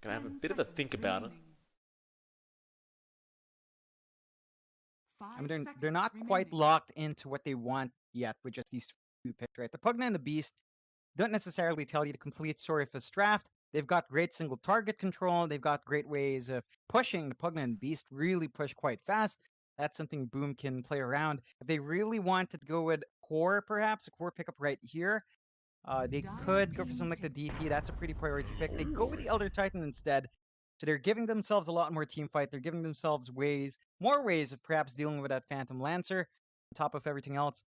Gonna have a bit of a think about it. I mean, they're not quite locked into what they want yet with just these two picks, right? The Pugna and the Beast don't necessarily tell you the complete story of this draft. They've got great single target control. They've got great ways of pushing. The Pugna and Beast really push quite fast. That's something Boom can play around. If they really wanted to go with core, perhaps a core pickup right here, they could go for something like the DP. That's a pretty priority pick. They go with the Elder Titan instead. So they're giving themselves a lot more team fight. They're giving themselves more ways of perhaps dealing with that Phantom Lancer on top of everything else.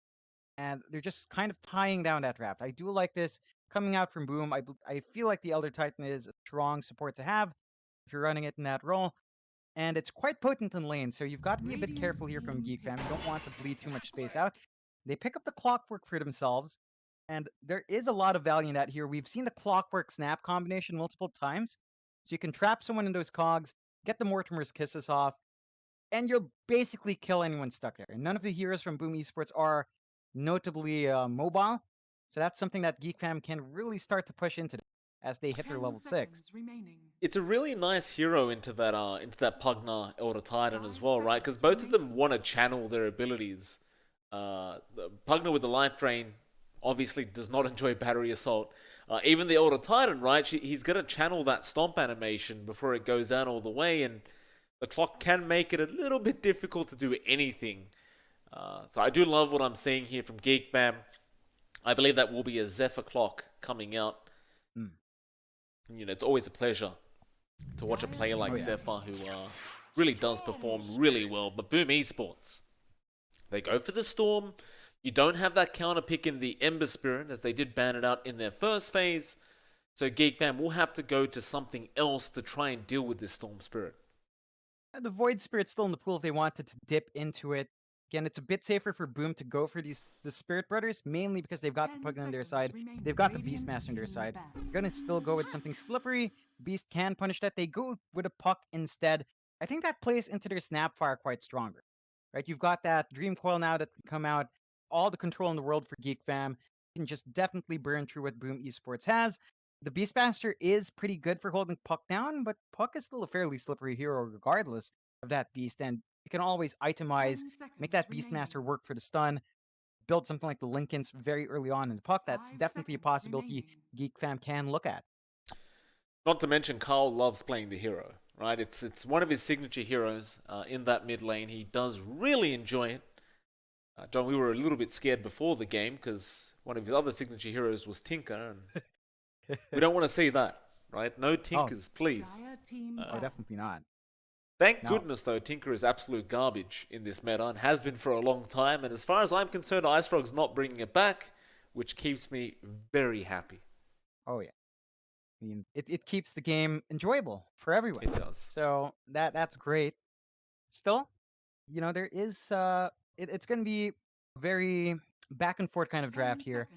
And they're just kind of tying down that draft. I do like this coming out from Boom. I feel like the Elder Titan is a strong support to have if you're running it in that role. And it's quite potent in lane, so you've got to be a bit careful here from Geek Fam. You don't want to bleed too much space out. They pick up the Clockwork for themselves, and there is a lot of value in that here. We've seen the Clockwork Snap combination multiple times, so you can trap someone in those cogs, get the Mortimer's Kisses off, and you'll basically kill anyone stuck there. And none of the heroes from Boom Esports are notably mobile, so that's something that Geek Fam can really start to push into as they hit their level 6. It's a really nice hero into that Pugna Elder Titan as well, right? Because both of them want to channel their abilities. The Pugna with the life drain obviously does not enjoy battery assault. Even the Elder Titan, right? He's gonna channel that stomp animation before it goes out all the way, and the clock can make it a little bit difficult to do anything. So I do love what I'm seeing here from Geek Fam. I believe that will be a Zephyr clock coming out. Mm. You know, it's always a pleasure to watch a player like Zephyr who really does perform really well. But Boom Esports, they go for the Storm. You don't have that counter pick in the Ember Spirit, as they did ban it out in their first phase. So Geek Fam will have to go to something else to try and deal with this Storm Spirit. The Void Spirit's still in the pool if they wanted to dip into it. Again, it's a bit safer for Boom to go for the Spirit Brothers, mainly because they've got the Pugna on their side. They've got the Beastmaster on their side. They're going to still go with something slippery. Beast can punish that. They go with a Puck instead. I think that plays into their Snapfire quite stronger. Right? You've got that Dream Coil now that can come out. All the control in the world for Geek Fam. You can just definitely burn through what Boom Esports has. The Beastmaster is pretty good for holding Puck down, but Puck is still a fairly slippery hero regardless of that beast, and you can always itemize, make that Beastmaster work for the stun, build something like the Lincolns very early on in the Puck. That's definitely a possibility Geek Fam can look at. Not to mention, Carl loves playing the hero, right? It's one of his signature heroes in that mid lane. He does really enjoy it. John, we were a little bit scared before the game because one of his other signature heroes was Tinker, and we don't want to see that, right? No Tinkers, please. Definitely not. Thank goodness, though, Tinker is absolute garbage in this meta and has been for a long time. And as far as I'm concerned, Ice Frog's not bringing it back, which keeps me very happy. Oh, yeah. I mean, it keeps the game enjoyable for everyone. It does. So that's great. Still, there is it's going to be a very back and forth kind of draft here.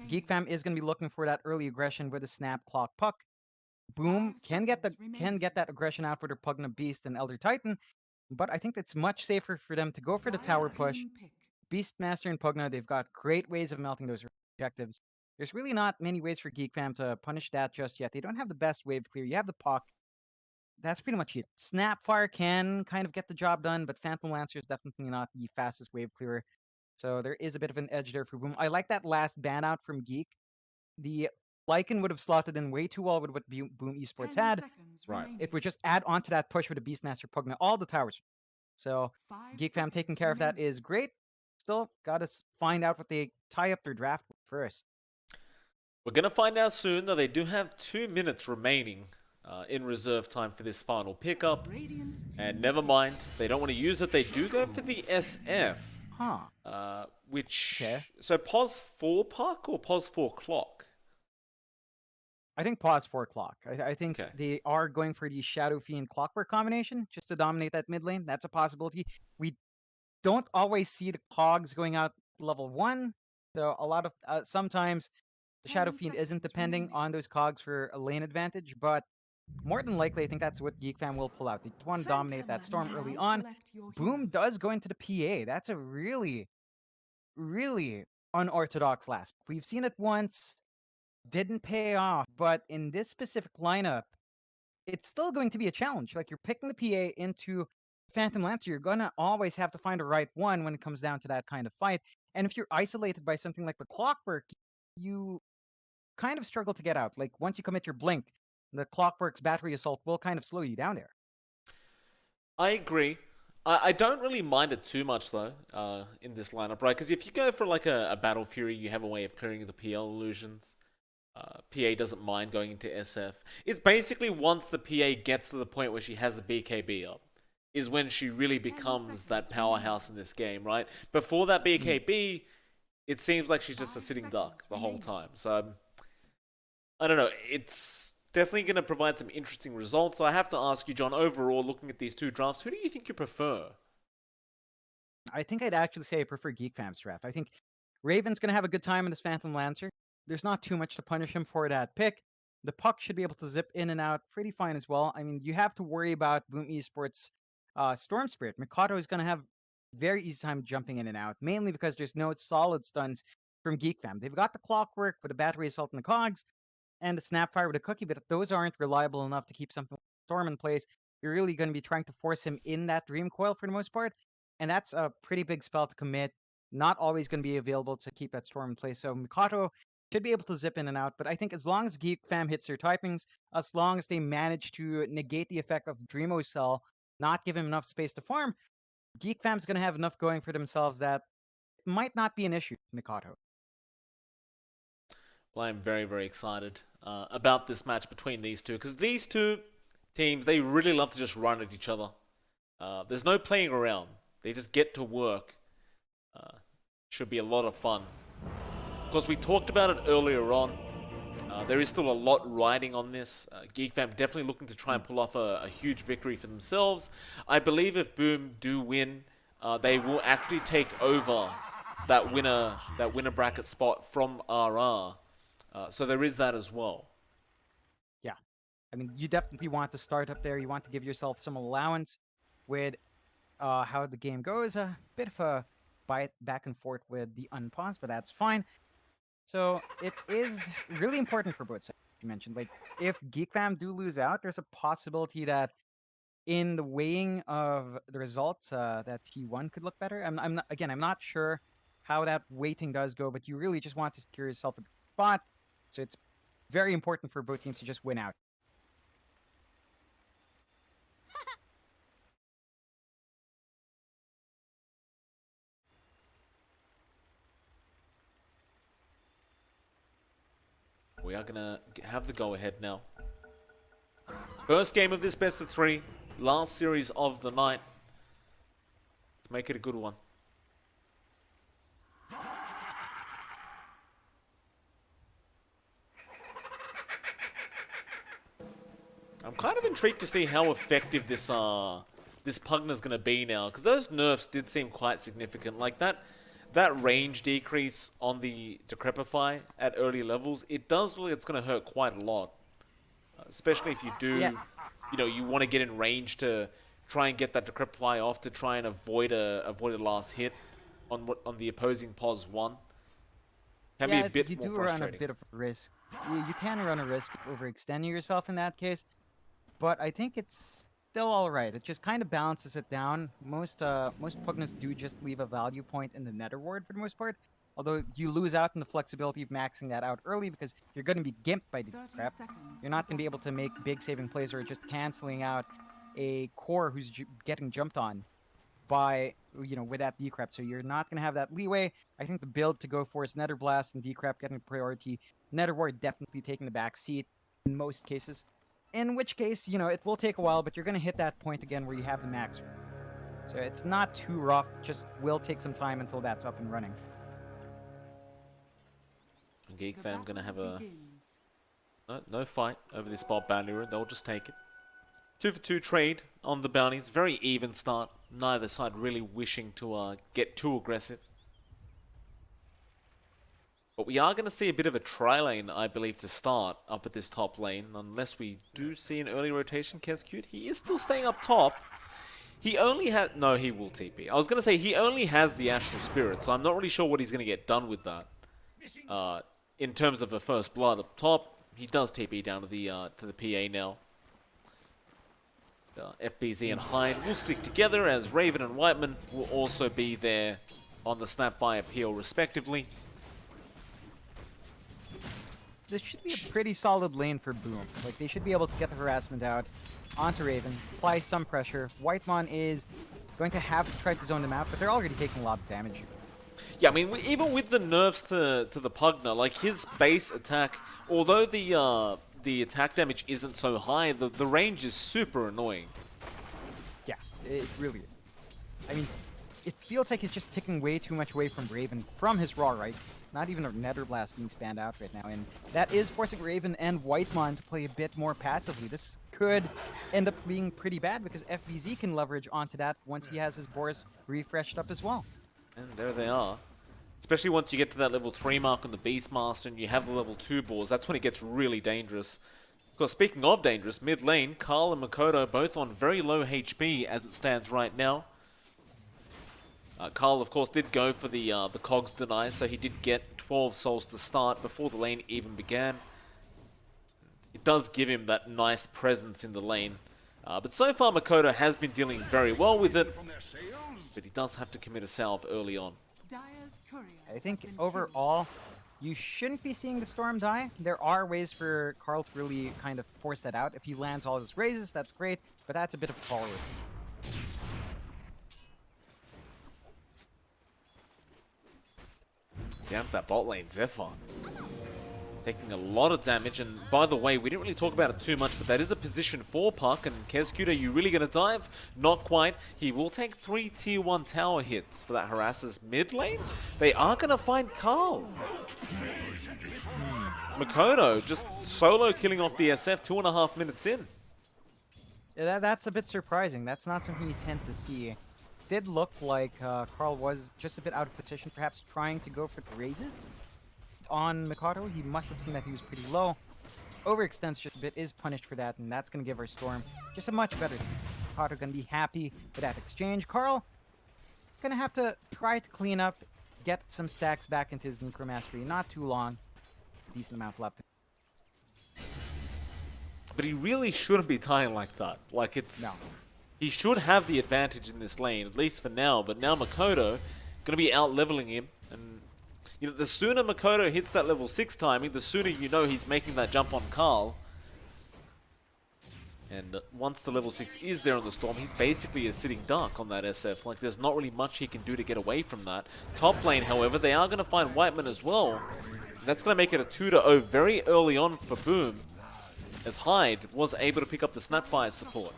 Geek Fam is going to be looking for that early aggression with a snap clock puck. Boom can get that aggression out with their Pugna Beast and Elder Titan, but I think it's much safer for them to go for the tower push. Beastmaster and Pugna, they've got great ways of melting those objectives. There's really not many ways for Geek Fam to punish that just yet. They don't have the best wave clear. You have the Puck. That's pretty much it. Snapfire can kind of get the job done, but Phantom Lancer is definitely not the fastest wave clearer. So there is a bit of an edge there for Boom. I like that last ban out from Geek. The Lycan would have slotted in way too well with what Boom Esports had. Right. It would just add on to that push with the Beastmaster Pugna, all the towers. So Geek Fam taking care of that is great. Still, gotta find out what they tie up their draft with first. We're going to find out soon, though they do have 2 minutes remaining in reserve time for this final pickup. And never mind, they don't want to use it. They do go for the SF. Which... Okay. So pause 4 puck or pause 4 clock? I think pause 4 clock. I think they are going for the Shadow Fiend Clockwork combination just to dominate that mid lane. That's a possibility. We don't always see the cogs going out level 1. So a lot of sometimes the Shadow Fiend isn't depending on those cogs for a lane advantage, but more than likely, I think that's what Geek Fam will pull out. They want to dominate that storm early on. Boom does go into the PA. That's a really, really unorthodox last. We've seen it once, didn't pay off, but in this specific lineup, it's still going to be a challenge. Like, you're picking the PA into Phantom Lancer, you're gonna always have to find the right one when it comes down to that kind of fight. And if you're isolated by something like the Clockwork, you kind of struggle to get out. Like, once you commit your blink, the Clockwork's battery assault will kind of slow you down there. I agree. I don't really mind it too much though, in this lineup, right? Because if you go for like a Battle Fury, you have a way of clearing the PL illusions. PA doesn't mind going into SF. It's basically once the PA gets to the point where she has a BKB up, is when she really becomes that powerhouse in this game, right? Before that Mhm. BKB, it seems like she's just a sitting duck the whole time. So I don't know. It's definitely going to provide some interesting results. So I have to ask you, John, overall, looking at these two drafts, who do you think you prefer? I think I'd actually say I prefer Geek Fam's draft. I think Raven's going to have a good time in his Phantom Lancer. There's not too much to punish him for that pick. The puck should be able to zip in and out pretty fine as well. I mean, you have to worry about Boom Esports Storm Spirit. Mikado is going to have very easy time jumping in and out, mainly because there's no solid stuns from Geek Fam. They've got the Clockwork with a battery assault and the cogs, and the Snapfire with a cookie, but if those aren't reliable enough to keep something like Storm in place, you're really going to be trying to force him in that Dream Coil for the most part, and that's a pretty big spell to commit. Not always going to be available to keep that Storm in place, so Mikato should be able to zip in and out, but I think as long as Geek Fam hits their typings, as long as they manage to negate the effect of Dreamo Cell, not give him enough space to farm, Geek Fam's going to have enough going for themselves that might not be an issue, Mikato. Well, I'm very, very excited about this match between these two because these two teams, they really love to just run at each other. There's no playing around. They just get to work. Uh, should be a lot of fun. Of course, we talked about it earlier on. There is still a lot riding on this. Geek Fam definitely looking to try and pull off a huge victory for themselves. I believe if Boom do win, they will actually take over that winner bracket spot from RR. So there is that as well. Yeah. I mean, you definitely want to start up there. You want to give yourself some allowance with how the game goes. A bit of a bite back and forth with the unpause, but that's fine. So it is really important for both sides. You mentioned, like, if Geek Fam do lose out, there's a possibility that in the weighing of the results, that T1 could look better. I'm not sure how that weighting does go, but you really just want to secure yourself a good spot. So it's very important for both teams to just win out. We are gonna have the go ahead now. First game of this best of three, last series of the night. Let's make it a good one. I'm kind of intrigued to see how effective this Pugna's gonna be now, because those nerfs did seem quite significant. Like that range decrease on the Decrepify at early levels, it does really, it's gonna hurt quite a lot. Especially if you Yeah, do, you want to get in range to try and get that Decrepify off to try and avoid a last hit on the opposing pos one. Can be a yeah, bit you more do run a frustrating. bit of a risk. You can run a risk of overextending yourself in that case, but I think it's still all right. It just kind of balances it down. Most Pugnas do just leave a value point in the Nether Ward for the most part. Although you lose out in the flexibility of maxing that out early because you're going to be gimped by the 30 prep. seconds You're to not going to be able to make big saving plays or just canceling out a core who's getting jumped on by with that decrep. So you're not going to have that leeway. I think the build to go for is Nether Blast and decrep getting priority. Nether Ward definitely taking the back seat in most cases. In which case, it will take a while, but you're going to hit that point again where you have the max. So it's not too rough. Just will take some time until that's up and running. Geek the Fam gonna battle have a begins. no fight over this spot bounty rune. They'll just take it. 2 for 2 trade on the bounties. Very even start. Neither side really wishing to get too aggressive. But we are going to see a bit of a tri-lane, I believe, to start up at this top lane. Unless we do see an early rotation. Kescute, he is still staying up top. He only has... No, he will TP. I was going to say, he only has the Astral Spirit, so I'm not really sure what he's going to get done with that. In terms of a first blood up top, he does TP down to the PA now. FBZ and Hyde will stick together, as Raven and Whiteman will also be there on the Snapfire PO respectively. This should be a pretty solid lane for Boom. Like, they should be able to get the harassment out onto Raven, apply some pressure. Whitemon is going to have to try to zone them out, but they're already taking a lot of damage. Yeah, I mean, even with the nerfs to the Pugna, like his base attack, although the attack damage isn't so high, the range is super annoying. Yeah, it really is. I mean, it feels like he's just taking way too much away from Raven from his raw right. Not even a Nether Blast being spanned out right now, and that is forcing Raven and Whitemon to play a bit more passively. This could end up being pretty bad because FBZ can leverage onto that once he has his Boris refreshed up as well. And there they are. Especially once you get to that level 3 mark on the Beastmaster and you have the level 2 balls, that's when it gets really dangerous. Of course, speaking of dangerous, mid lane, Carl and Makoto both on very low HP as it stands right now. Carl, of course, did go for the Cogs deny, so he did get 12 souls to start before the lane even began. It does give him that nice presence in the lane. But so far, Makoto has been dealing very well with it, but he does have to commit a salve early on. I think overall, you shouldn't be seeing the Storm die. There are ways for Carl to really kind of force that out. If he lands all his raises, that's great, but that's a bit of a fall risk. Down that bot lane, Zephyr. Taking a lot of damage, and by the way, we didn't really talk about it too much, but that is a position for Puck, and Kezcute, are you really going to dive? Not quite. He will take 3 tier 1 tower hits for that harasser's mid lane. They are going to find Carl. Makoto just solo killing off the SF 2.5 minutes in. Yeah, that's a bit surprising. That's not something you tend to see. Did look like Carl was just a bit out of position, perhaps trying to go for the raises on Mikado. He must have seen that he was pretty low. Overextends just a bit, is punished for that, and that's going to give our Storm just a much better team. Mikado going to be happy with that exchange. Carl going to have to try to clean up, get some stacks back into his Necromastery. Not too long. Decent amount left. But he really shouldn't be tying like that. Like, it's... No. He should have the advantage in this lane, at least for now, but now Makoto is going to be out-leveling him, and you know, the sooner Makoto hits that level 6 timing, the sooner you know he's making that jump on Carl. And once the level 6 is there on the Storm, he's basically a sitting duck on that SF. Like, there's not really much he can do to get away from that. Top lane, however, they are going to find Whiteman as well. That's going to make it a 2-0 very early on for Boom, as Hyde was able to pick up the Snapfire support.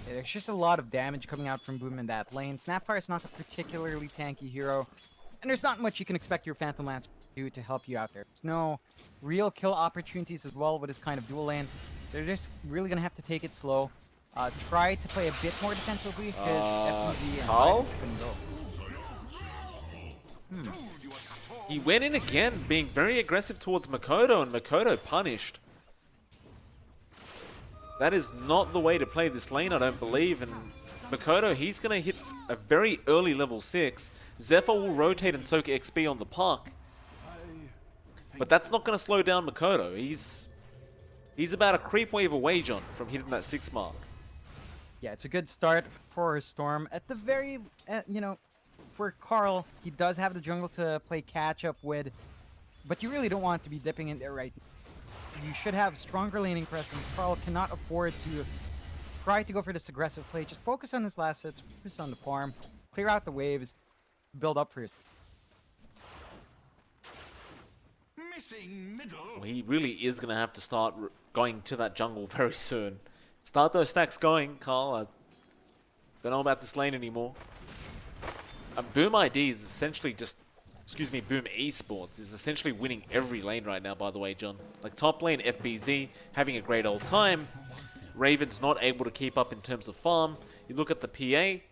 Yeah, there's just a lot of damage coming out from Boom in that lane. Snapfire is not a particularly tanky hero, and there's not much you can expect your Phantom Lance to do to help you out there. There's no real kill opportunities as well with this kind of dual lane, so they're just really going to have to take it slow. Try to play a bit more defensively, because FBZ and Carl? couldn't go. He went in again, being very aggressive towards Makoto, and Makoto punished. That is not the way to play this lane, I don't believe, and Makoto, he's going to hit a very early level 6. Zephyr will rotate and soak XP on the Puck, but that's not going to slow down Makoto. He's about a creep wave away, John, from hitting that 6 mark. Yeah, it's a good start for Storm. At the very, for Carl, he does have the jungle to play catch-up with, but you really don't want to be dipping in there right now. You should have stronger laning presence. Carl cannot afford to try to go for this aggressive play. Just focus on his last hits, focus on the farm, clear out the waves, build up for his... Well, he really is going to have to start going to that jungle very soon. Start those stacks going, Carl. I don't know about this lane anymore. Boom ID is essentially just... Boom Esports is essentially winning every lane right now, by the way, John. Like, top lane, FBZ, having a great old time. Raven's not able to keep up in terms of farm. You look at the PA.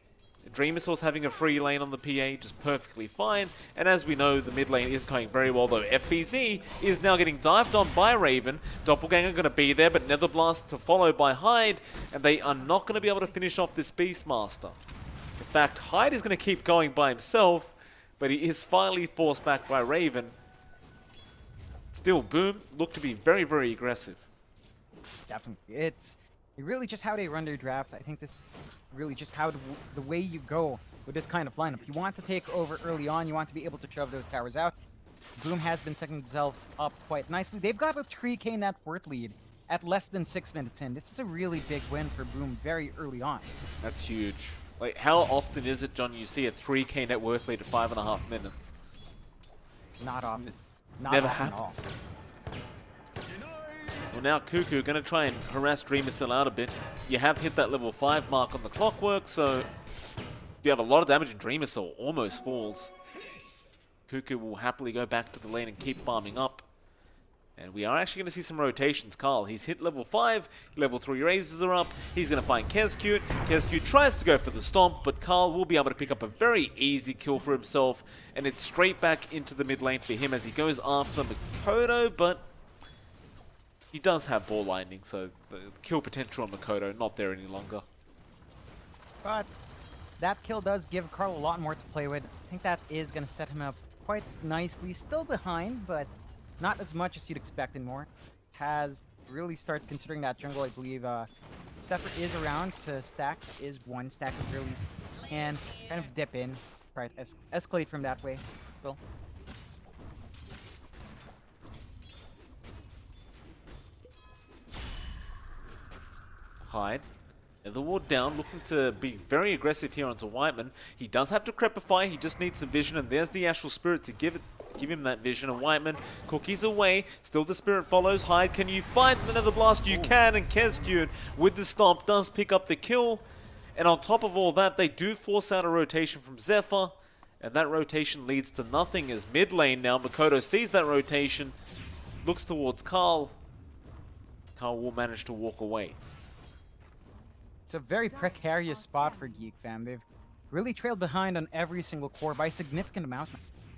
Dreamersaur's having a free lane on the PA, just perfectly fine. And as we know, the mid lane is going very well, though. FBZ is now getting dived on by Raven. Doppelganger going to be there, but Netherblast to follow by Hyde. And they are not going to be able to finish off this Beastmaster. In fact, Hyde is going to keep going by himself, but he is finally forced back by Raven. Still, Boom look to be very, very aggressive. Definitely. It's really just how they run their draft. I think this really just how the way you go with this kind of lineup. You want to take over early on. You want to be able to shove those towers out. Boom has been setting themselves up quite nicely. They've got a 3k net worth lead at less than 6 minutes in. This is a really big win for Boom very early on. That's huge. Like, how often is it, John, you see a 3k net worth lead at 5.5 minutes? Not often. Not Never often at all. happens. Well, now Cuckoo going to try and harass Dreamcell out a bit. You have hit that level 5 mark on the clockwork, so you have a lot of damage, and Dreamcell almost falls. Cuckoo will happily go back to the lane and keep farming up. And we are actually going to see some rotations. Carl, he's hit level 5, level 3 raises are up. He's going to find Kezcute. Kezcute tries to go for the stomp, but Carl will be able to pick up a very easy kill for himself. And it's straight back into the mid lane for him as he goes after Makoto, but he does have ball lightning, so the kill potential on Makoto not there any longer. But that kill does give Carl a lot more to play with. I think that is going to set him up quite nicely. Still behind, but not as much as you'd expect anymore. Has really started considering that jungle. I believe Zephyr is around to stack. Is one stack that really can kind of dip in. Right, escalate from that way still. Hyde. The ward down, looking to be very aggressive here onto Whiteman. He does have to crepify, he just needs some vision, and there's the Astral Spirit to give him that vision. And Whiteman, cookies away, still the Spirit follows. Hyde, can you find the Nether Blast? You can, and Kezcute with the stomp does pick up the kill. And on top of all that, they do force out a rotation from Zephyr, and that rotation leads to nothing as mid lane now. Makoto sees that rotation, looks towards Carl. Carl will manage to walk away. It's a very precarious spot for Geek Fam. They've really trailed behind on every single core by a significant amount.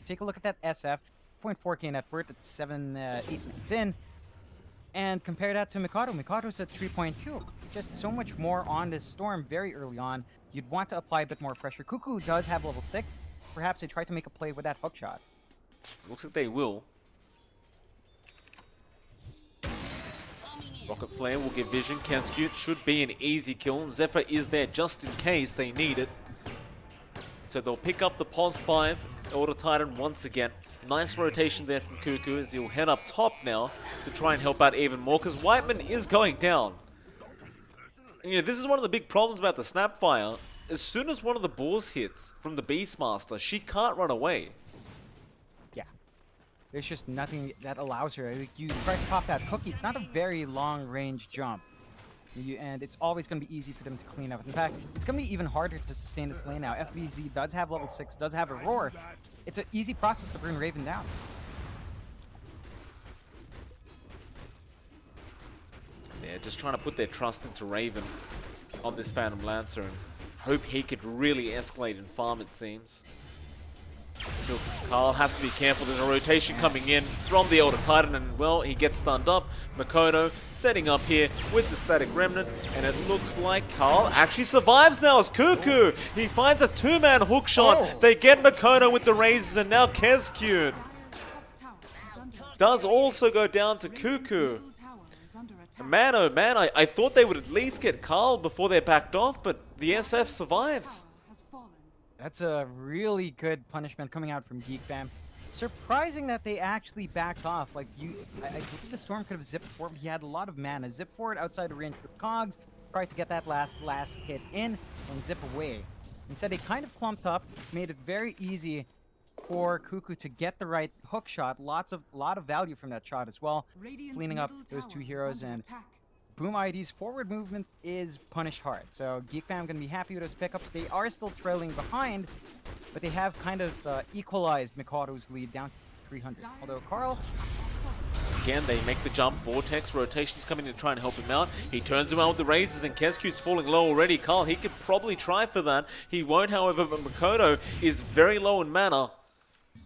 Take a look at that SF, 0.4k net worth at 8 minutes in. And compare that to Mikado. Mikado's at 3.2. Just so much more on this Storm very early on. You'd want to apply a bit more pressure. Cuckoo does have level 6. Perhaps they try to make a play with that hook shot. Looks like they will. Rocket Flare will give vision. Kezcute should be an easy kill. And Zephyr is there just in case they need it. So they'll pick up the Pos 5. Order Titan once again. Nice rotation there from Cuckoo as he'll head up top now to try and help out even more, because Whiteman is going down. And, you know, this is one of the big problems about the Snapfire. As soon as one of the balls hits from the Beastmaster, she can't run away. Yeah. There's just nothing that allows her. You try to pop that cookie, it's not a very long range jump. And it's always going to be easy for them to clean up. In fact, it's going to be even harder to sustain this lane now. FBZ does have level 6, does have a roar. It's an easy process to bring Raven down. Yeah, just trying to put their trust into Raven on this Phantom Lancer and hope he could really escalate and farm, it seems. So Carl has to be careful. There's a rotation coming in from the Elder Titan, and well, he gets stunned up. Makoto setting up here with the Static Remnant, and it looks like Carl actually survives now as Cuckoo. He finds a 2-man hook shot. They get Makoto with the raises, and now Kezcute does also go down to Cuckoo. Man, oh man, I thought they would at least get Carl before they backed off, but the SF survives. That's a really good punishment coming out from Geek Fam. Surprising that they actually backed off. Like, I believe the Storm could have zipped forward. He had a lot of mana. Zip forward outside of range for Cogs. Tried to get that last hit in and zip away. Instead, they kind of clumped up, made it very easy for Cuckoo to get the right hook shot. Lot of value from that shot as well. Cleaning up those two heroes, and Boom ID's forward movement is punished hard. So Geek Fam gonna be happy with those pickups. They are still trailing behind, but they have kind of equalized Mikado's lead down to 300. Although Carl, again, they make the jump. Vortex rotations coming to try and help him out. He turns him out with the raises, and Kezcute's falling low already. Carl, he could probably try for that. He won't, however, but Makoto is very low in mana.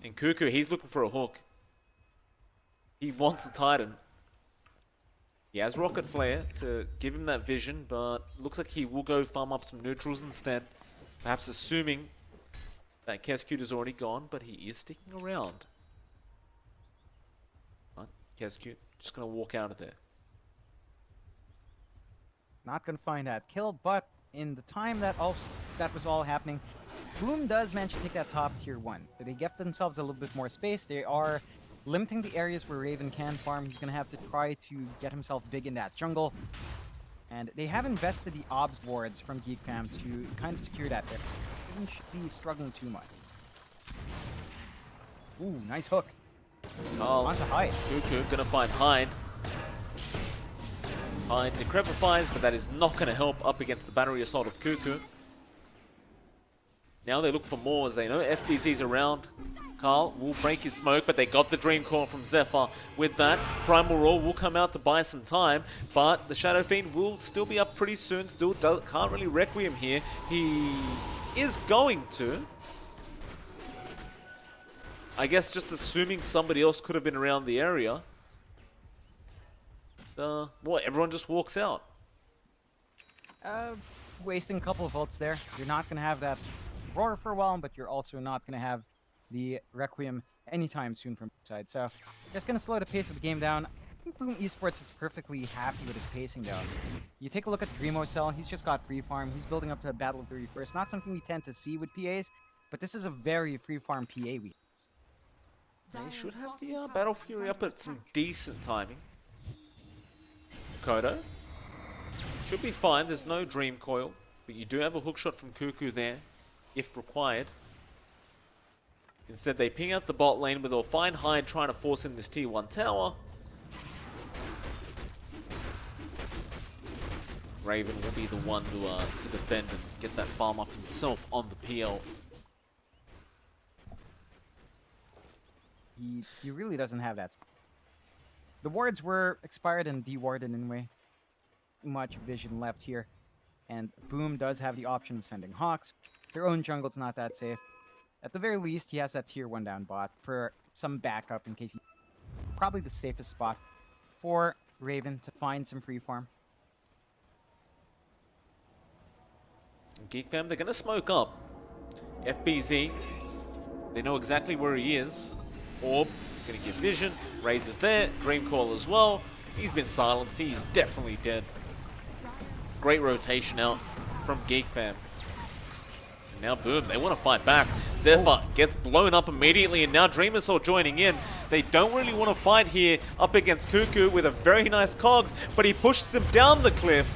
And Cuckoo, he's looking for a hook. He wants the Titan. He has Rocket Flare to give him that vision, but looks like he will go farm up some neutrals instead. Perhaps assuming that Kezcute is already gone, but he is sticking around. Kezcute just going to walk out of there. Not gonna find that kill, but in the time that was all happening, Boom does manage to take that top tier 1. So they get themselves a little bit more space. They are limiting the areas where Raven can farm. He's gonna have to try to get himself big in that jungle. And they have invested the obs wards from Geek Fam to kind of secure that there. Shouldn't be struggling too much. Ooh, nice hook. Oh, On to Hyde. Cuckoo gonna find Hyde. Hyde decrepifies, but that is not gonna help up against the battery assault of Cuckoo. Now they look for more as they know FBZ's around. Carl will break his smoke, but they got the Dream Core from Zephyr. With that, Primal Roar will come out to buy some time, but the Shadow Fiend will still be up pretty soon. Still can't really Requiem here. He is going to. I guess just assuming somebody else could have been around the area. Well, everyone just walks out. Wasting a couple of ults there. You're not going to have that Roar for a while, but you're also not going to have the Requiem anytime soon from both sides. So, just going to slow the pace of the game down. I think Boom Esports is perfectly happy with his pacing, though. You take a look at Dreamocell, he's just got free farm. He's building up to a Battle of the First. Not something we tend to see with PAs, but this is a very free farm PA we. They should have the Battle Fury up at some decent timing. Kodo should be fine. There's no Dream Coil, but you do have a hookshot from Cuckoo there, if required. Instead, they ping out the bot lane, but they'll find Hyde trying to force in this tier 1 tower. Raven will be the one to defend and get that farm up himself on the PL. He really doesn't have that. The wards were expired and dewarded anyway. Much vision left here. And Boom does have the option of sending Hawks. Their own jungle's not that safe. At the very least, he has that tier 1 down bot for some backup in case he... Probably the safest spot for Raven to find some free farm. Geek Fam, they're going to smoke up. FBZ, they know exactly where he is. Orb, going to give vision. Raze is there. Dream Call as well. He's been silenced. He's definitely dead. Great rotation out from Geek Fam. And now Boom, they want to fight back. Zephyr gets blown up immediately, and now Dreamersaw joining in. They don't really want to fight here up against Cuckoo with a very nice cogs, but he pushes him down the cliff.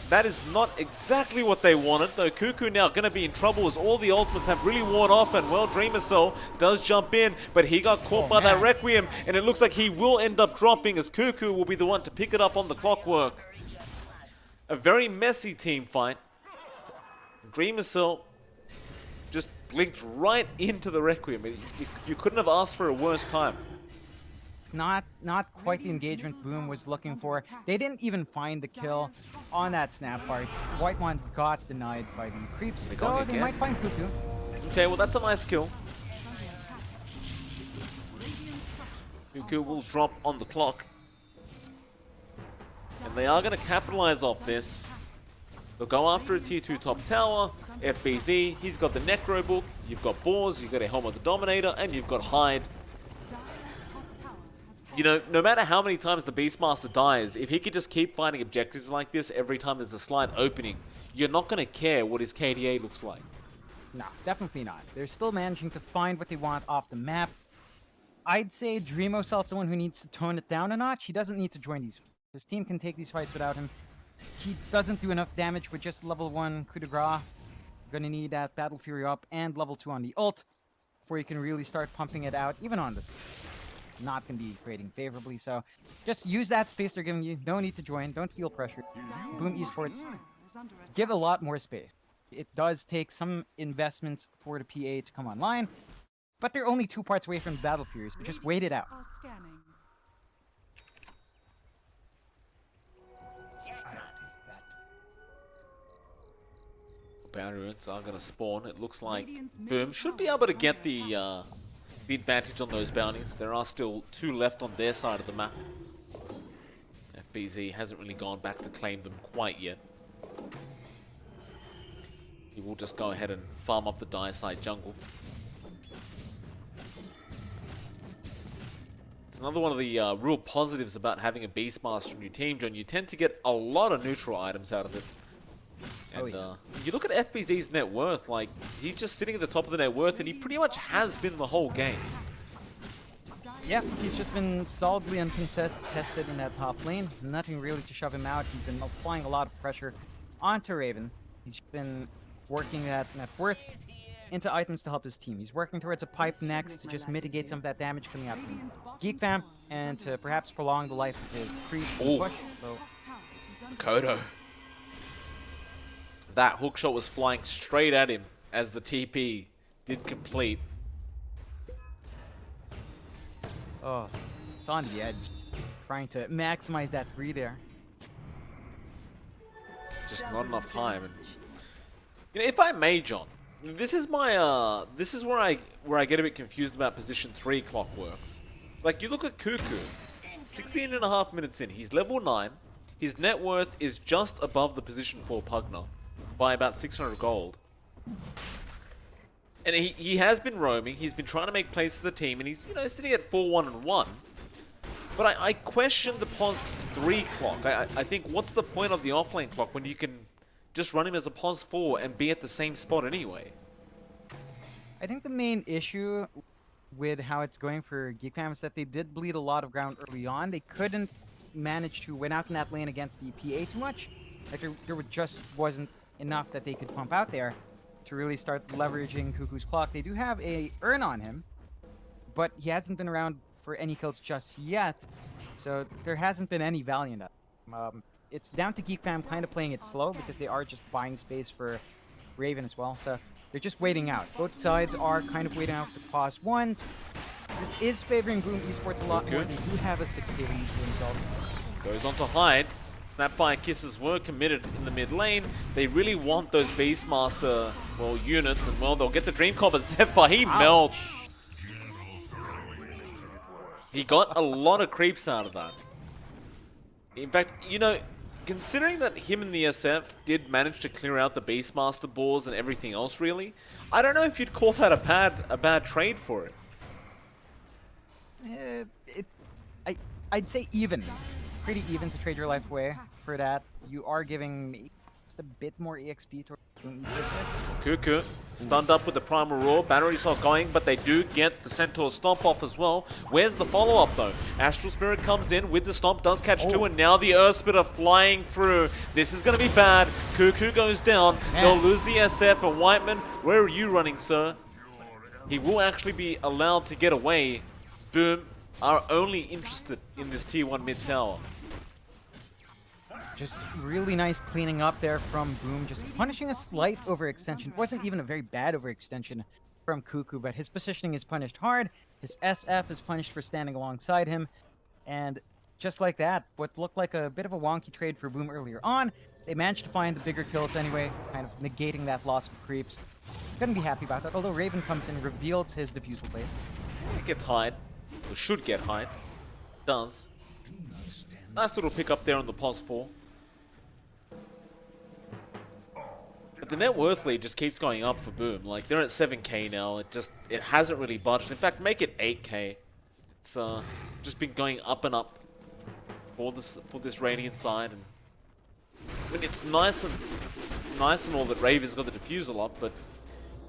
That is not exactly what they wanted, though Cuckoo now going to be in trouble as all the ultimates have really worn off, and well, Dreamersaw does jump in, but he got caught by that Requiem, and it looks like he will end up dropping as Cuckoo will be the one to pick it up on the clockwork. A very messy team fight. Dreamersaw just blinked right into the Requiem. You couldn't have asked for a worse time. Not quite the engagement Boom was looking for. They didn't even find the kill on that Snapfire. White one got denied by the creeps. Though they might find Cuckoo. Okay, well that's a nice kill. Cuckoo will drop on the clock. And they are going to capitalize off this. They'll go after a tier 2 top tower. FBZ, he's got the Necro book. You've got Boars, you've got a Helm of the Dominator, and you've got Hyde. You know, no matter how many times the Beastmaster dies, if he could just keep finding objectives like this every time there's a slight opening, you're not going to care what his KDA looks like. No, definitely not. They're still managing to find what they want off the map. I'd say Dreamocell's the one who needs to tone it down a notch. He doesn't need to join these fights. His team can take these fights without him. He doesn't do enough damage with just level 1 coup de grace. Gonna need that Battle Fury up and level 2 on the ult before you can really start pumping it out, even on this. Not going to be grading favorably, so just use that space they're giving you. No need to join. Don't feel pressured. Boom Esports, give a lot more space. It does take some investments for the PA to come online, but they're only 2 parts away from the Battle Fury, so just wait it out. Boundary Roots are going to spawn. It looks like Boom should be able to get the advantage on those bounties. There are still 2 left on their side of the map. FBZ hasn't really gone back to claim them quite yet. He will just go ahead and farm up the dire side jungle. It's another one of the real positives about having a Beastmaster in your team, John. You tend to get a lot of neutral items out of it. And you look at FBZ's net worth, like, he's just sitting at the top of the net worth, and he pretty much has been the whole game. Yeah, he's just been solidly uncontested in that top lane. Nothing really to shove him out. He's been applying a lot of pressure onto Raven. He's been working that net worth into items to help his team. He's working towards a pipe next to just mitigate some of that damage coming out from Geek Fam and to perhaps prolong the life of his creeps and push. So, Kodo. That hookshot was flying straight at him as the TP did complete. oh, it's on the edge. Trying to maximize that free there. Just not enough time. And, you know, if I may, John, this is my this is where I get a bit confused about position 3 clock works. Like, you look at Cuckoo, 16.5 minutes in, he's level 9. His net worth is just above the position 4 Pugner by about 600 gold. And he has been roaming, he's been trying to make plays for the team, and he's, you know, sitting at 4-1-1. But I question the pos 3 clock. I think, what's the point of the offlane clock when you can just run him as a pos 4 and be at the same spot anyway? I think the main issue with how it's going for Geek Fam is that they did bleed a lot of ground early on. They couldn't manage to win out in that lane against the PA too much. Like, there just wasn't enough that they could pump out there to really start leveraging Cuckoo's clock. They do have a Urn on him, but he hasn't been around for any kills just yet, so there hasn't been any value in that. It's down to Geek Fam kind of playing it slow because they are just buying space for Raven as well, so they're just waiting out. Both sides are kind of waiting out the pause ones. This is favoring Boom Esports a lot more. They do have a 6k lead for themselves. Goes on to hide. Snapfire kisses were committed in the mid lane. They really want those Beastmaster, well, units, and, well, they'll get the Dream Cobb, but Zephyr, he melts. He got a lot of creeps out of that. In fact, you know, considering that him and the SF did manage to clear out the Beastmaster balls and everything else, really, I don't know if you'd call that a bad trade for it. I'd say even. Pretty even to trade your life away for that. You are giving me just a bit more EXP towards Cuckoo stunned up with the Primal Roar. Battery's not going, but they do get the Centaur Stomp off as well. Where's the follow-up, though? Astral Spirit comes in with the Stomp, does catch 2, and now the Earth Spitter flying through. This is going to be bad. Cuckoo goes down. They'll lose the SF, and Whiteman, where are you running, sir? He will actually be allowed to get away. Boom are only interested in this tier 1 mid tower. Just really nice cleaning up there from Boom, just punishing a slight overextension. It wasn't even a very bad overextension from Cuckoo, but his positioning is punished hard. His SF is punished for standing alongside him. And just like that, what looked like a bit of a wonky trade for Boom earlier on, they managed to find the bigger kills anyway, kind of negating that loss of creeps. Couldn't be happy about that, although Raven comes in and reveals his defusal plate. It gets hide, or should get hide. Does. Nice little pick up there on the pos 4. But the net worth lead just keeps going up for Boom. Like, they're at 7k now. It hasn't really budged. In fact, make it 8k. It's just been going up and up for this Radiant side. And I mean, it's nice and all that Raven's got the defusal up, but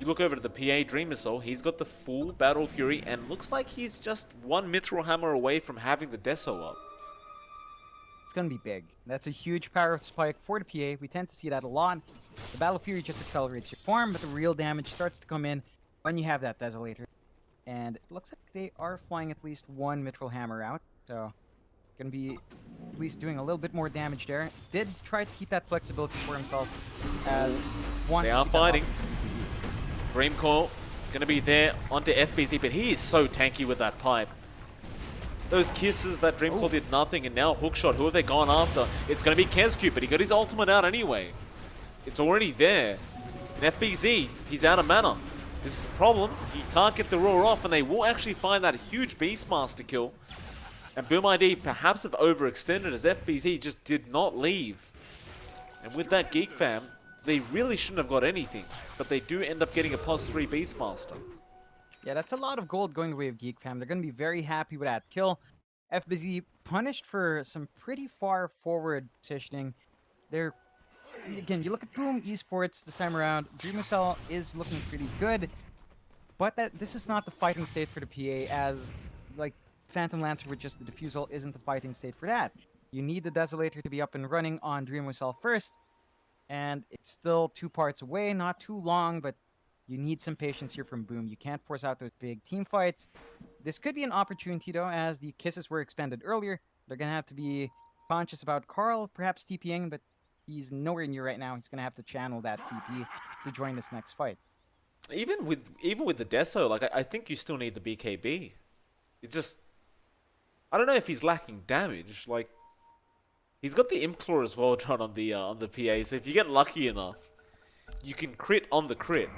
you look over to the PA Dream Missile, he's got the full Battle Fury, and looks like he's just one Mithril Hammer away from having the Deso up. It's going to be big. That's a huge power spike for the PA. We tend to see that a lot. The Battle Fury just accelerates your farm, but the real damage starts to come in when you have that Desolator. And it looks like they are flying at least one Mithril Hammer out, so going to be at least doing a little bit more damage there. Did try to keep that flexibility for himself as they are fighting. Dreamcore going to be there onto FBZ, but he is so tanky with that pipe. Those kisses, that Dreamcore did nothing, and now Hookshot, who have they gone after? It's going to be Kezcube, but he got his ultimate out anyway. It's already there. And FBZ, he's out of mana. This is a problem. He can't get the roar off, and they will actually find that huge Beastmaster kill. And Boom ID perhaps have overextended as FBZ just did not leave. And with that Geek Fam, they really shouldn't have got anything, but they do end up getting a +3 Beastmaster. Yeah, that's a lot of gold going the way of Geek Fam. They're going to be very happy with that kill. FBZ punished for some pretty far forward positioning. They're again, you look at Boom Esports this time around. Dreamcell is looking pretty good, but this is not the fighting state for the PA. As like Phantom Lancer with just the defusal isn't the fighting state for that. You need the Desolator to be up and running on Dreamcell first, and it's still 2 parts away. Not too long, but you need some patience here from Boom. You can't force out those big team fights. This could be an opportunity, though, as the kisses were expanded earlier. They're going to have to be conscious about Carl perhaps TPing, but he's nowhere near right now. He's going to have to channel that TP to join this next fight. Even with the Deso, like I think you still need the BKB. It just, I don't know if he's lacking damage. Like, he's got the Implore as well, John, on the PA. So if you get lucky enough, you can crit on the crit.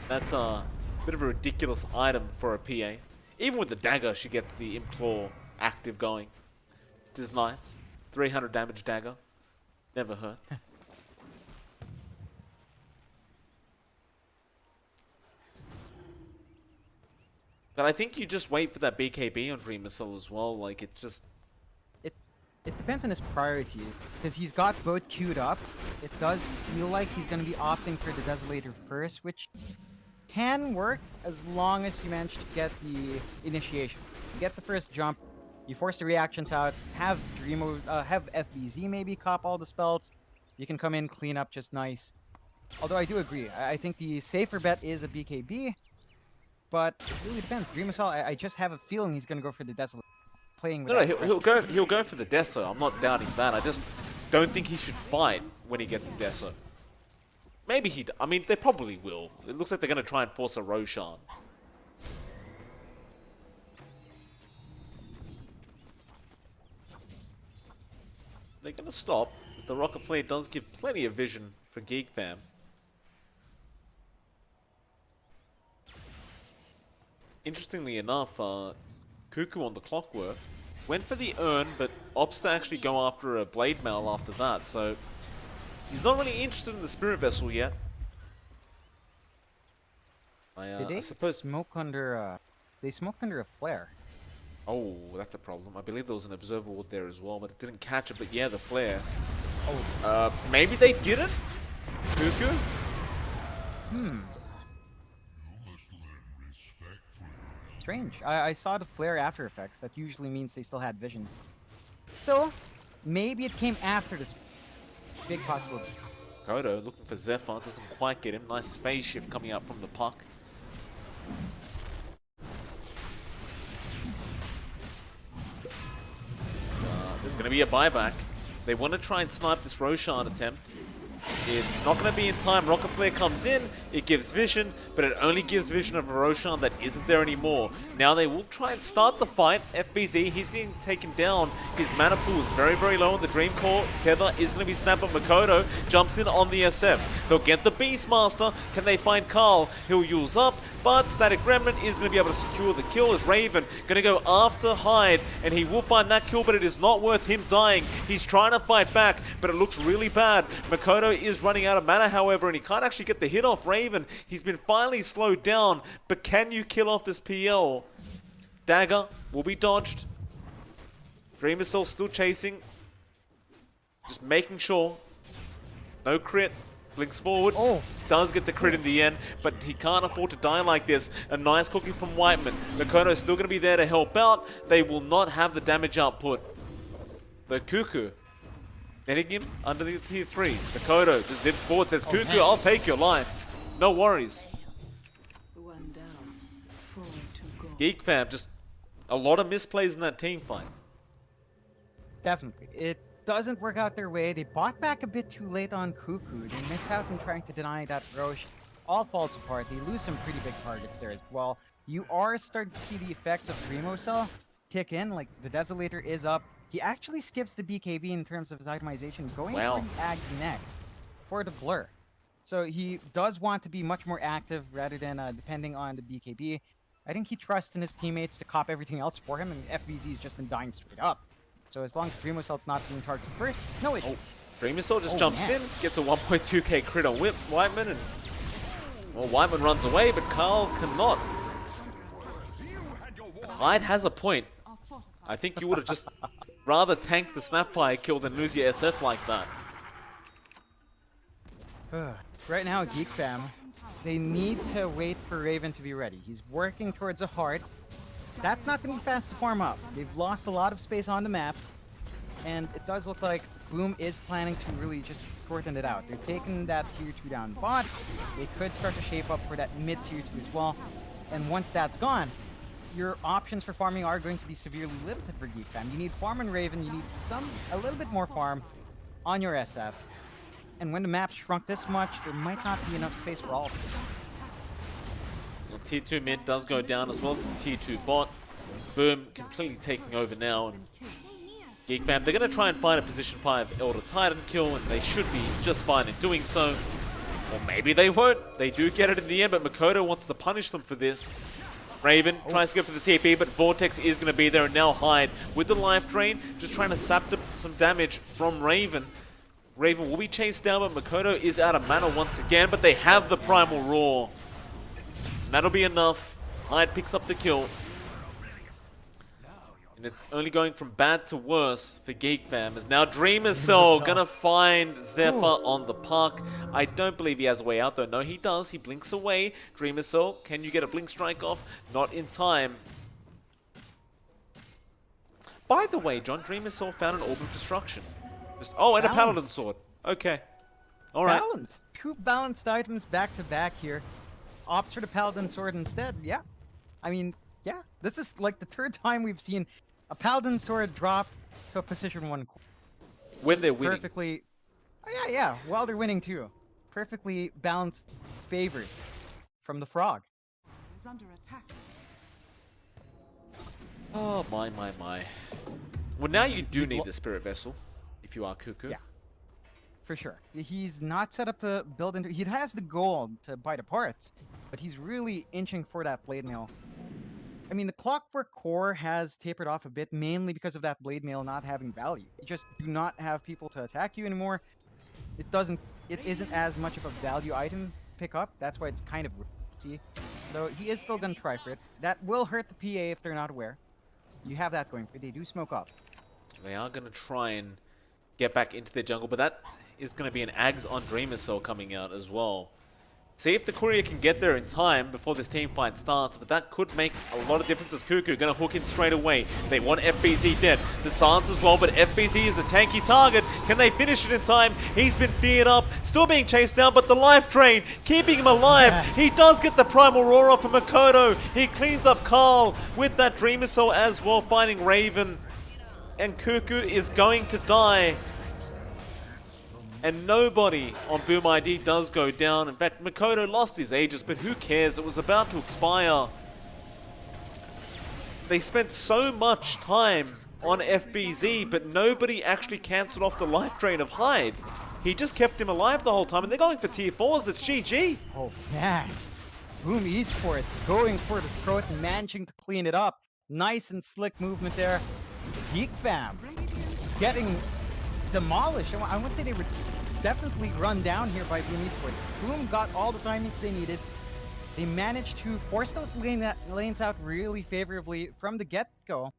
That's a bit of a ridiculous item for a PA. Even with the dagger, she gets the Implore active going, which is nice. 300 damage dagger, never hurts. But I think you just wait for that BKB on Dream Missile as well. Like, it's just... It depends on his priority, because he's got both queued up. It does feel like he's going to be opting for the Desolator first, which can work as long as you manage to get the initiation. You get the first jump, you force the reactions out, have have FBZ maybe cop all the spells. You can come in, clean up just nice. Although I do agree, I think the safer bet is a BKB, but it really depends. Dreamcell, I just have a feeling he's going to go for the Desolator. Playing with he'll go for the Deso. I'm not doubting that. I just don't think he should fight when he gets the Deso. Maybe I mean, they probably will. It looks like they're going to try and force a Roshan. They're going to stop, as the Rocket Flare does give plenty of vision for Geek Fam. Interestingly enough, Cuckoo on the Clockwork went for the urn, but opts to actually go after a Blade Mail after that, so he's not really interested in the Spirit Vessel yet. Did they smoke under they smoked under a flare? Oh, that's a problem. I believe there was an Observer Ward there as well, but it didn't catch it, but yeah, the flare. Oh. Maybe they didn't? Cuckoo? Strange. I saw the flare after effects. That usually means they still had vision. Still, maybe it came after this. Big possibility. Kodo looking for Zephyr. Doesn't quite get him. Nice phase shift coming up from the puck. There's going to be a buyback. They want to try and snipe this Roshan attempt. It's not going to be in time. Rocket Flare comes in, it gives vision, but it only gives vision of a Roshan that isn't there anymore. Now they will try and start the fight. FBZ, he's getting taken down. His mana pool is very, very low on the Dream Core. Tether is going to be snapped, but Makoto jumps in on the SF. They'll get the Beastmaster. Can they find Carl? He'll use up, but Static Remnant is going to be able to secure the kill as Raven going to go after Hyde, and he will find that kill, but it is not worth him dying. He's trying to fight back, but it looks really bad. Makoto is running out of mana, however, and he can't actually get the hit off Raven. He's been finally slowed down, but can you kill off this PL? Dagger will be dodged. Dream Missile still chasing. Just making sure. No crit. Blinks forward. Oh, does get the crit in the end, but he can't afford to die like this. A nice cookie from Whiteman. Makoto is still going to be there to help out. They will not have the damage output. The Cuckoo netting him under the tier 3. Makoto just zips forward, says, Cuckoo, I'll take your life. No worries. One down, 4 to go. Geek Fam, just a lot of misplays in that team fight. Definitely. It doesn't work out their way. They bought back a bit too late on Cuckoo. They miss out in trying to deny that Roche. All falls apart. They lose some pretty big targets there as well. You are starting to see the effects of Dreamcell kick in. Like, the Desolator is up. He actually skips the BKB in terms of his itemization, going for the Ags next for the Blur. So he does want to be much more active rather than depending on the BKB. I think he trusts in his teammates to cop everything else for him, and FBZ's just been dying straight up. So as long as Dreamcell's not being targeted first, no issue. Oh, Dreamcell just jumps in, gets a 1.2k crit on Whiteman, and well, Whiteman runs away, but Carl cannot. Hyde has a point. I think you would have just rather tank the Snapfire kill than lose your SF like that. Right now, Geek Fam, they need to wait for Raven to be ready. He's working towards a heart. That's not going to be fast to farm up. They've lost a lot of space on the map, and it does look like Boom is planning to really just shorten it out. They're taking that tier 2 down bot. They could start to shape up for that mid tier 2 as well. And once that's gone, your options for farming are going to be severely limited for Geek Fam. You need farm and Raven, you need a little bit more farm on your SF. And when the map shrunk this much, there might not be enough space for all of them. Well, tier 2 mid does go down as well as the tier 2 bot. Boom, completely taking over now. And Geek Fam, they're going to try and find a position 5 Elder Titan kill, and they should be just fine in doing so. Or maybe they won't. They do get it in the end, but Makoto wants to punish them for this. Raven tries to go for the TP, but Vortex is going to be there, and now Hyde with the life drain, just trying to sap some damage from Raven. Raven will be chased down, but Makoto is out of mana once again, but they have the Primal Roar. And that'll be enough. Hyde picks up the kill. And it's only going from bad to worse for Geek Fam, as now Dreamer Cell gonna find Zephyr on the park. I don't believe he has a way out though. No, he does. He blinks away. Dreamer Cell, can you get a blink strike off? Not in time. By the way, John, Dreamer Cell found an Orb of Destruction. And a Paladin Sword. Okay. Alright. Balanced. 2 balanced items back to back here. Opts for the Paladin Sword instead. Yeah. I mean, yeah. This is like the 3rd time we've seen a Paladin Sword drop to a position 1. When they're winning. Perfectly. Oh, yeah. While they're winning too. Perfectly balanced favorite from the Frog. Is under attack. Oh, my. Well, now you do need the Spirit Vessel, if you are Cuckoo. Yeah. For sure. He's not set up to build into... He has the gold to buy the parts, but he's really inching for that blade mail. I mean, the Clockwork Core has tapered off a bit, mainly because of that blade mail not having value. You just do not have people to attack you anymore. It isn't as much of a value item pick up. That's why it's kind of risky. Though he is still going to try for it. That will hurt the PA if they're not aware. You have that going for you. They do smoke up. They are going to try and get back into their jungle, but that is going to be an Ags on Dreamer Cell coming out as well. See if the courier can get there in time before this team fight starts, but that could make a lot of difference as Cuckoo going to hook in straight away. They want FBZ dead. The silence as well, but FBZ is a tanky target. Can they finish it in time? He's been feared up, still being chased down, but the life drain keeping him alive. He does get the Primal Roar off from Makoto. He cleans up Carl with that Dreamer Cell as well, finding Raven. And Cuckoo is going to die. And nobody on Boom ID does go down. In fact, Makoto lost his Aegis, but who cares? It was about to expire. They spent so much time on FBZ, but nobody actually cancelled off the life drain of Hyde. He just kept him alive the whole time, and they're going for tier 4s. It's GG. Oh, man. Boom Esports going for the throat and managing to clean it up. Nice and slick movement there. Geek Fam getting demolished. I would say they were definitely run down here by Boom Esports. Boom got all the timings they needed. They managed to force those lanes out really favorably from the get-go.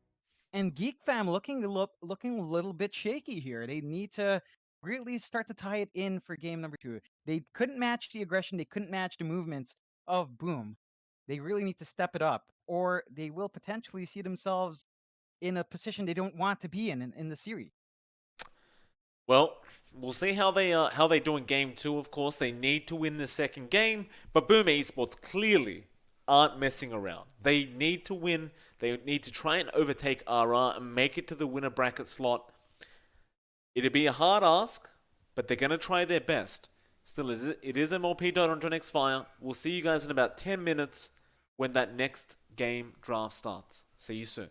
And Geek Fam looking a little bit shaky here. They need to really start to tie it in for game number 2. They couldn't match the aggression. They couldn't match the movements of Boom. They really need to step it up, or they will potentially see themselves in a position they don't want to be in the series. Well, we'll see how they do in game 2. Of course, they need to win the second game, but Boom Esports clearly aren't messing around. They need to win. They need to try and overtake RR and make it to the winner bracket slot. It'd be a hard ask, but they're going to try their best. Still, it is MLP johnxfire. We'll see you guys in about 10 minutes when that next game draft starts. See you soon.